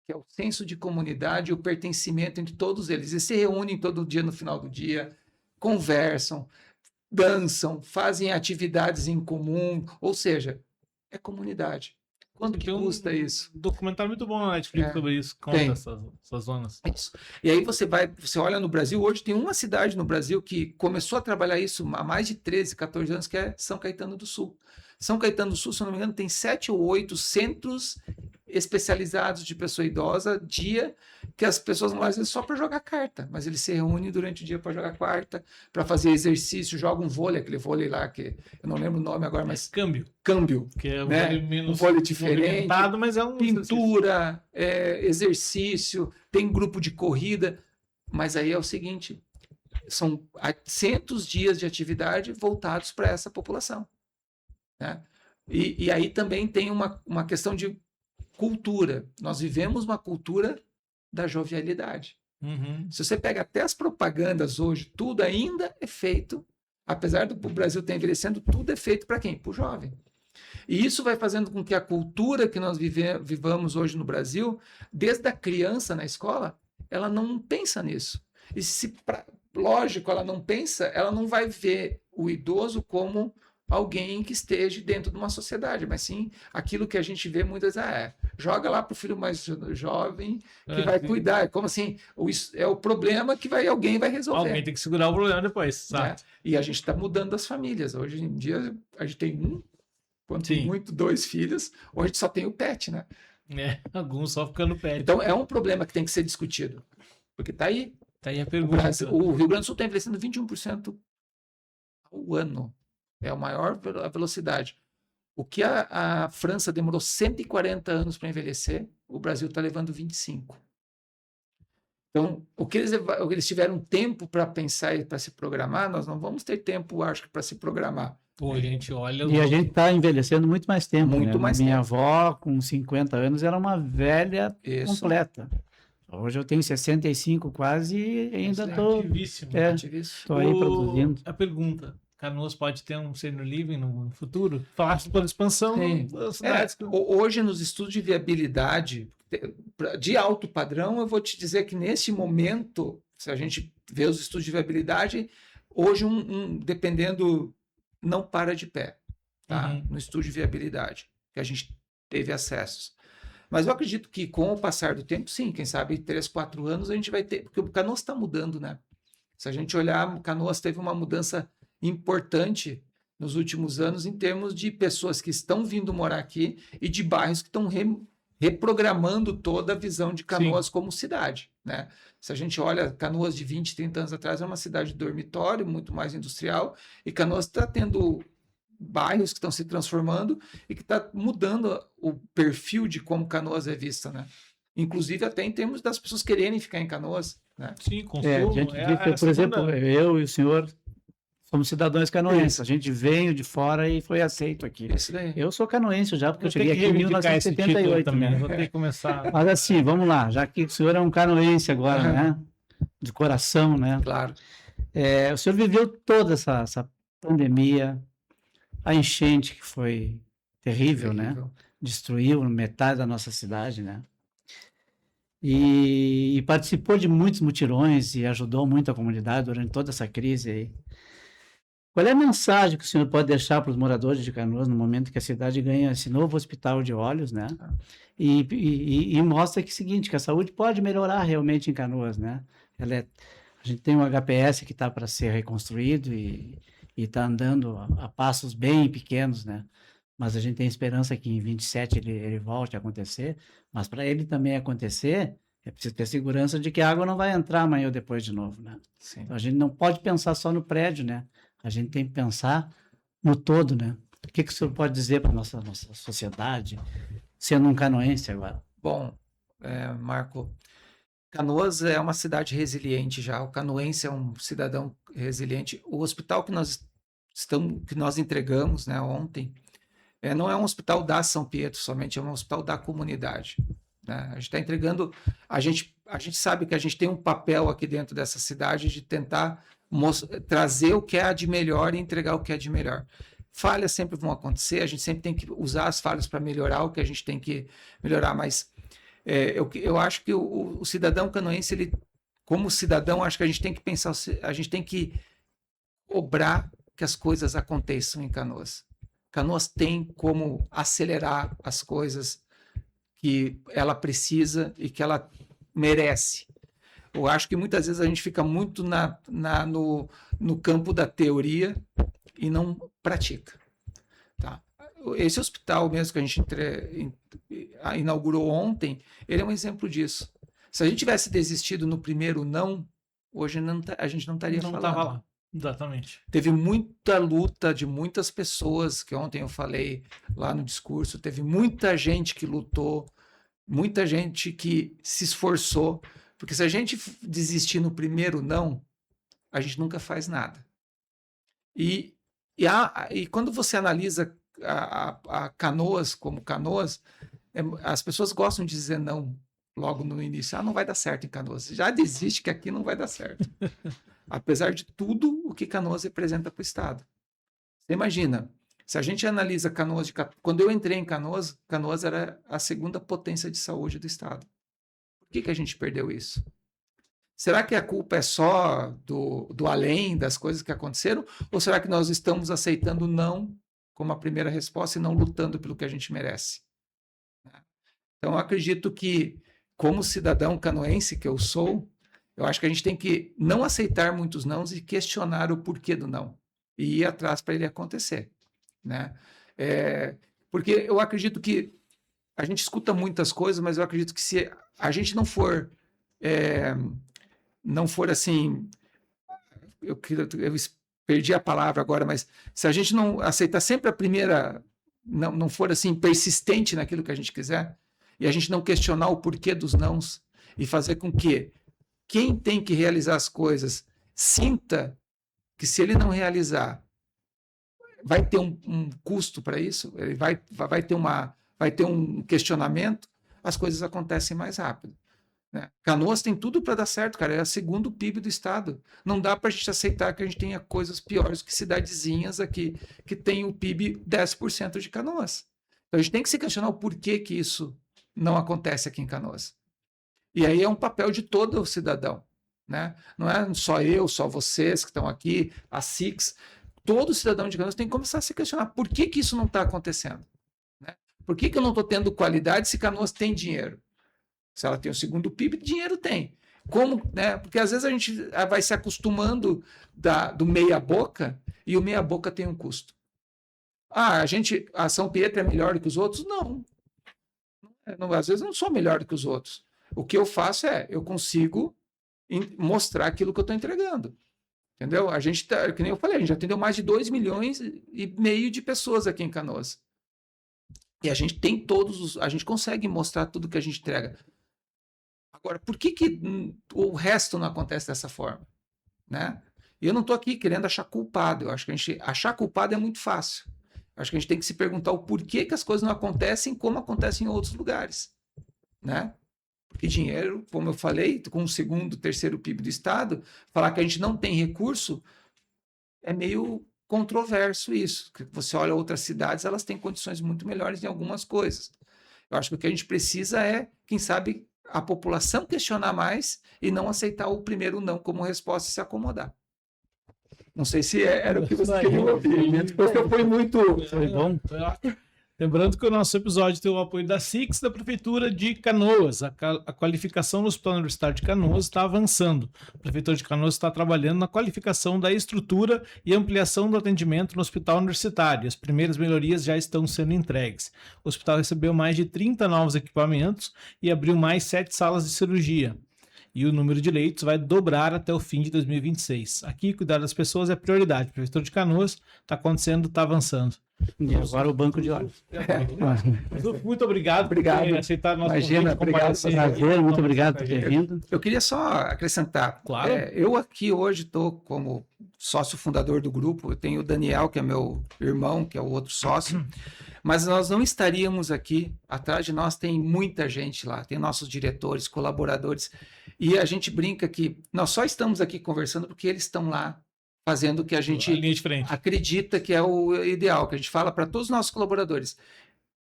que é o senso de comunidade e o pertencimento entre todos eles. Eles se reúnem todo dia no final do dia, conversam, dançam, fazem atividades em comum, ou seja, é comunidade. Quanto que custa isso? Documentário muito bom na Netflix sobre isso, conta essas zonas. Isso. E aí você olha no Brasil, hoje tem uma cidade no Brasil que começou a trabalhar isso há mais de 13, 14 anos, que é São Caetano do Sul. São Caetano do Sul, se eu não me engano, tem 7 ou 8 centros especializados de pessoa idosa, dia que as pessoas vão às vezes só para jogar carta, mas eles se reúnem durante o dia para jogar carta, para fazer exercício, jogam vôlei, aquele vôlei lá que eu não lembro o nome agora, mas câmbio, que é um né? vôlei menos Um vôlei diferente, mas é um pintura, exercício, tem grupo de corrida, mas aí é o seguinte, são centos dias de atividade voltados para essa população, né? E aí também tem uma questão de cultura. Nós vivemos uma cultura da jovialidade. Uhum. Se você pega até as propagandas hoje, tudo ainda é feito, apesar do Brasil estar envelhecendo, tudo é feito para quem? Para o jovem. E isso vai fazendo com que a cultura que nós vivamos hoje no Brasil, desde a criança na escola, ela não pensa nisso. E lógico, ela não pensa, ela não vai ver o idoso como alguém que esteja dentro de uma sociedade, mas sim aquilo que a gente vê muitas vezes, joga lá para o filho mais jovem que vai cuidar. Como assim? É o problema que alguém vai resolver. Alguém tem que segurar o problema depois, né? E a gente está mudando as famílias. Hoje em dia a gente tem quando tem muito, 2 filhos, hoje a gente só tem o pet, né? Alguns só ficando pet. Então é um problema que tem que ser discutido, porque está aí. Tá aí a pergunta. O Rio Grande do Sul está envelhecendo 21% ao ano. É a maior velocidade. O que a França demorou 140 anos para envelhecer, o Brasil está levando 25. Então, o que eles tiveram tempo para pensar e para se programar, nós não vamos ter tempo, acho que, para se programar. Pô, gente, olha... E a gente está envelhecendo muito mais tempo. Muito mais Minha tempo. avó, com 50 anos, era uma velha completa. Hoje eu tenho 65 quase e ainda estou aí produzindo. A pergunta... Canoas pode ter um senior living no futuro? Falar sobre a expansão das cidades. Hoje, nos estudos de viabilidade de alto padrão, eu vou te dizer que nesse momento, se a gente vê os estudos de viabilidade, hoje, dependendo, não para de pé, tá? No estudo de viabilidade, que a gente teve acessos. Mas eu acredito que com o passar do tempo, sim, quem sabe 3, 4 anos a gente vai ter, porque o Canoas está mudando, né? Se a gente olhar, o Canoas teve uma mudança importante nos últimos anos em termos de pessoas que estão vindo morar aqui e de bairros que estão reprogramando toda a visão de Canoas como cidade, né? Se a gente olha, Canoas de 20, 30 anos atrás é uma cidade de dormitório, muito mais industrial, e Canoas está tendo bairros que estão se transformando e que está mudando o perfil de como Canoas é vista, né? Inclusive até em termos das pessoas quererem ficar em Canoas, né? Sim, consumo. Por exemplo, eu e o senhor somos cidadãos canoenses. A gente veio de fora e foi aceito aqui. Eu sou canoense já, porque eu cheguei aqui em 1978. Também. Vou ter que começar. Mas assim, vamos lá, já que o senhor é um canoense agora, né? De coração, né? Claro. O senhor viveu toda essa pandemia, a enchente que foi terrível, né? Destruiu metade da nossa cidade, né? E participou de muitos mutirões e ajudou muito a comunidade durante toda essa crise aí. Qual é a mensagem que o senhor pode deixar para os moradores de Canoas no momento que a cidade ganha esse novo hospital de olhos, né? E mostra que é o seguinte, que a saúde pode melhorar realmente em Canoas, né? A gente tem um HPS que está para ser reconstruído e está andando a passos bem pequenos, né? Mas a gente tem esperança que em 27 ele volte a acontecer, mas para ele também acontecer, é preciso ter segurança de que a água não vai entrar amanhã ou depois de novo, né? Então a gente não pode pensar só no prédio, né? A gente tem que pensar no todo, né? O que o senhor pode dizer para a nossa sociedade, sendo um canoense agora? Bom, Marco, Canoas é uma cidade resiliente já. O canoense é um cidadão resiliente. O hospital que nós entregamos, né, ontem, não é um hospital da São Pietro somente, é um hospital da comunidade, né? A gente está entregando... A gente sabe que a gente tem um papel aqui dentro dessa cidade de tentar trazer o que é de melhor e entregar o que é de melhor. Falhas sempre vão acontecer, a gente sempre tem que usar as falhas para melhorar o que a gente tem que melhorar, mas eu acho que o cidadão canoense, ele, como cidadão, acho que a gente tem que pensar, a gente tem que obrar que as coisas aconteçam em Canoas. Canoas tem como acelerar as coisas que ela precisa e que ela merece. Eu acho que muitas vezes a gente fica muito no campo da teoria e não pratica. Tá? Esse hospital mesmo que inaugurou ontem, ele é um exemplo disso. Se a gente tivesse desistido no primeiro não, hoje a gente não estaria falando. Não estava lá, exatamente. Teve muita luta de muitas pessoas, que ontem eu falei lá no discurso, teve muita gente que lutou, muita gente que se esforçou, porque se a gente desistir no primeiro não, a gente nunca faz nada. E quando você analisa a Canoas como Canoas, as pessoas gostam de dizer não logo no início. Não vai dar certo em Canoas. Já desiste que aqui não vai dar certo. Apesar de tudo o que Canoas representa para o Estado. Você imagina, se a gente analisa Canoas... Quando eu entrei em Canoas, Canoas era a segunda potência de saúde do Estado. Por que a gente perdeu isso? Será que a culpa é só do além, das coisas que aconteceram? Ou será que nós estamos aceitando não como a primeira resposta e não lutando pelo que a gente merece? Então, eu acredito que, como cidadão canoense que eu sou, eu acho que a gente tem que não aceitar muitos nãos e questionar o porquê do não. E ir atrás para ele acontecer. Né? Porque eu acredito que a gente escuta muitas coisas, mas eu acredito que se a gente não for assim, eu perdi a palavra agora, mas se a gente não aceitar sempre a primeira, não for assim persistente naquilo que a gente quiser, e a gente não questionar o porquê dos nãos, e fazer com que quem tem que realizar as coisas sinta que se ele não realizar, vai ter um custo para isso, ele vai ter um questionamento, as coisas acontecem mais rápido. Né? Canoas tem tudo para dar certo, cara. É o segundo PIB do estado. Não dá para a gente aceitar que a gente tenha coisas piores que cidadezinhas aqui que tem o PIB 10% de Canoas. Então a gente tem que se questionar o porquê que isso não acontece aqui em Canoas. E aí é um papel de todo o cidadão. Né? Não é só eu, só vocês que estão aqui, a SIX. Todo cidadão de Canoas tem que começar a se questionar por que isso não está acontecendo. Né? Por que eu não estou tendo qualidade se Canoas tem dinheiro? Se ela tem o segundo PIB, dinheiro tem. Como, né? Porque às vezes a gente vai se acostumando do meia boca e o meia boca tem um custo. A São Pietro é melhor do que os outros? Não. Às vezes eu não sou melhor do que os outros. O que eu faço eu consigo mostrar aquilo que eu estou entregando. Entendeu? A gente, que nem eu falei, a gente atendeu mais de 2,5 milhões de pessoas aqui em Canoas. E a gente tem a gente consegue mostrar tudo que a gente entrega. Agora, por que o resto não acontece dessa forma? Né? E eu não estou aqui querendo achar culpado. Eu acho que achar culpado é muito fácil. Eu acho que a gente tem que se perguntar o porquê que as coisas não acontecem como acontecem em outros lugares. Né? Porque dinheiro, como eu falei, com o segundo, terceiro PIB do Estado, falar que a gente não tem recurso é meio controverso isso. Você olha outras cidades, elas têm condições muito melhores em algumas coisas. Eu acho que o que a gente precisa quem sabe, a população questionar mais e não aceitar o primeiro não como resposta e se acomodar. Não sei se era o que você queria ouvir, porque foi muito... Foi bom. Lembrando que o nosso episódio tem o apoio da SIX, da Prefeitura de Canoas. A qualificação no Hospital Universitário de Canoas está avançando. A Prefeitura de Canoas está trabalhando na qualificação da estrutura e ampliação do atendimento no Hospital Universitário. As primeiras melhorias já estão sendo entregues. O hospital recebeu mais de 30 novos equipamentos e abriu mais 7 salas de cirurgia. E o número de leitos vai dobrar até o fim de 2026. Aqui, cuidar das pessoas é prioridade. A Prefeitura de Canoas está acontecendo, está avançando. E agora o banco de olhos. Muito obrigado por ter aceitado nosso convite. Obrigado, prazer, muito obrigado por ter vindo. Eu queria só acrescentar. Claro. Eu aqui hoje estou como sócio fundador do grupo. Eu tenho o Daniel, que é meu irmão, que é o outro sócio. Mas nós não estaríamos aqui. Atrás de nós tem muita gente lá. Tem nossos diretores, colaboradores. E a gente brinca que nós só estamos aqui conversando porque eles estão lá fazendo o que a gente acredita que é o ideal, que a gente fala para todos os nossos colaboradores.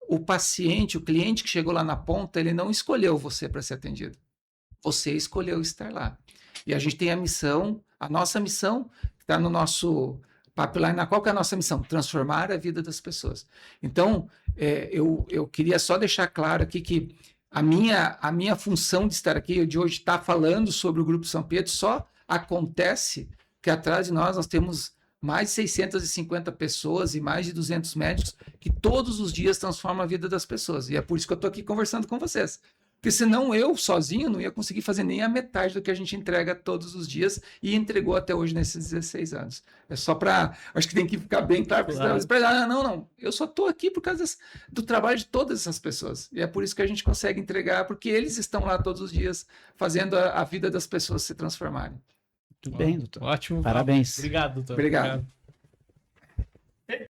O paciente, o cliente que chegou lá na ponta, ele não escolheu você para ser atendido. Você escolheu estar lá. E a gente tem a nossa missão, que está no nosso pipeline. Qual que é a nossa missão? Transformar a vida das pessoas. Então, eu queria só deixar claro aqui que a minha função de estar aqui, de hoje estar falando sobre o Grupo São Pedro, só acontece que atrás de nós temos mais de 650 pessoas e mais de 200 médicos que todos os dias transformam a vida das pessoas. E é por isso que eu estou aqui conversando com vocês. Porque senão eu, sozinho, não ia conseguir fazer nem a metade do que a gente entrega todos os dias e entregou até hoje nesses 16 anos. É só para... Acho que tem que ficar bem claro. Claro. Não. Eu só estou aqui por causa do trabalho de todas essas pessoas. E é por isso que a gente consegue entregar, porque eles estão lá todos os dias fazendo a vida das pessoas se transformarem. Muito bem, doutor. Ótimo. Parabéns. Obrigado, doutor. Obrigado.